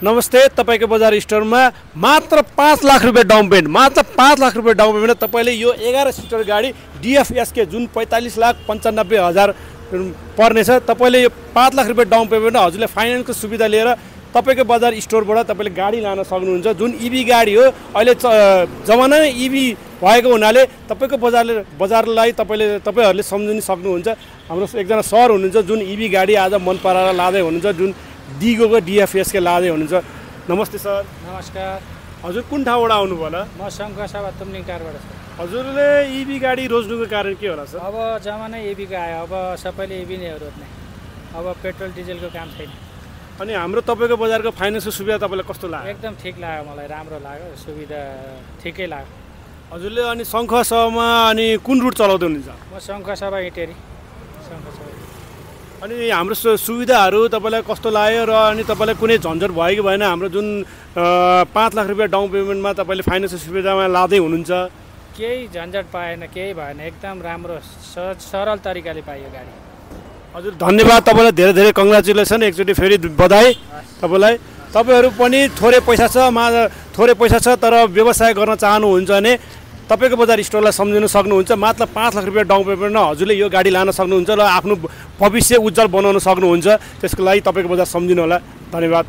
नमस्ते, तपाईको बजार स्टोरमा मात्र 5 लाख रुपैयाँ डाउन पेमेन्ट, मात्र 5 लाख रुपैयाँ डाउन पेमेन्ट तपाईले यो 11 सिटर गाडी DFSK जुन 45,95,000 पर्ने छ। तपाईले यो 5 लाख रुपैयाँ डाउन पेमेन्ट हजुरले फाइनान्सको सुविधा लिएर तपाईको बजार स्टोरबाट तपाईले गाडी लान सक्नुहुन्छ। जुन इभी गाडी हो, अहिले जमाना नै इभी भएको हुनाले तपाईको बजारलाई तपाईहरुले सम्झिन सक्नुहुन्छ। हाम्रो एकजना सर हुनुहुन्छ जुन इभी गाडी आज मन पराएर लादै हुनुहुन्छ, जुन दिगोको DFSK लादै हुनुहुन्छ। नमस्ते सर। नमस्कार। हजुर कुन ठाउँबाट आउनु भयो? म शङ्खसभा तुमलिङ कारबाट छु। हजुरले इभी गाडी रोज्नुको कारण के होला सर? अब जमानै इभीको आयो, अब सबैले इभी नै रोज्ने, अब पेट्रोल डिजेलको काम छैन। अनि हाम्रो तपाईको बजारको फाइनान्सको सुविधा तपाईलाई कस्तो लाग्यो? एकदम ठिक लाग्यो, मलाई राम्रो लाग्यो, सुविधा ठिकै लाग्यो। हजुरले अनि शङ्खसभामा अनि कुन रुट चलाउँदै हुनुहुन्छ? म शङ्खसभा इटेरी शङ्खसभा। अनि हाम्रो सुविधाहरू तपाईलाई कस्तो लाग्यो र अनि तपाईलाई कुनै झन्झट भयो कि भएन? हाम्रो जुन 5 लाख रुपैयाँ डाउन पेमेन्टमा तपाईले फाइनान्सियल सुविधामा लादै हुनुहुन्छ। केही झन्झट पाएन, केही भएन, एकदम राम्रो सरल तरिकाले पाइयो गाडी। हजुर धन्यवाद, तपाईलाई धेरै धेरै कङ्ग्रेचुलेसन, एकचोटि फेरि बधाई तपाईलाई। तपाईहरु पनि थोरै पैसा छ तर व्यवसाय गर्न चाहनुहुन्छ भने तपाईको बजार स्टोरलाई सम्झिन सक्नुहुन्छ। मात्र 5 लाख रुपैयाँ डाउन पेमेन्टमा हजुरले यो गाडी लान सक्नुहुन्छ र आफ्नो भविष्य उज्जवल बनाउन सक्नुहुन्छ। त्यसको लागि तपाईको बजार सम्झिनु होला। धन्यवाद।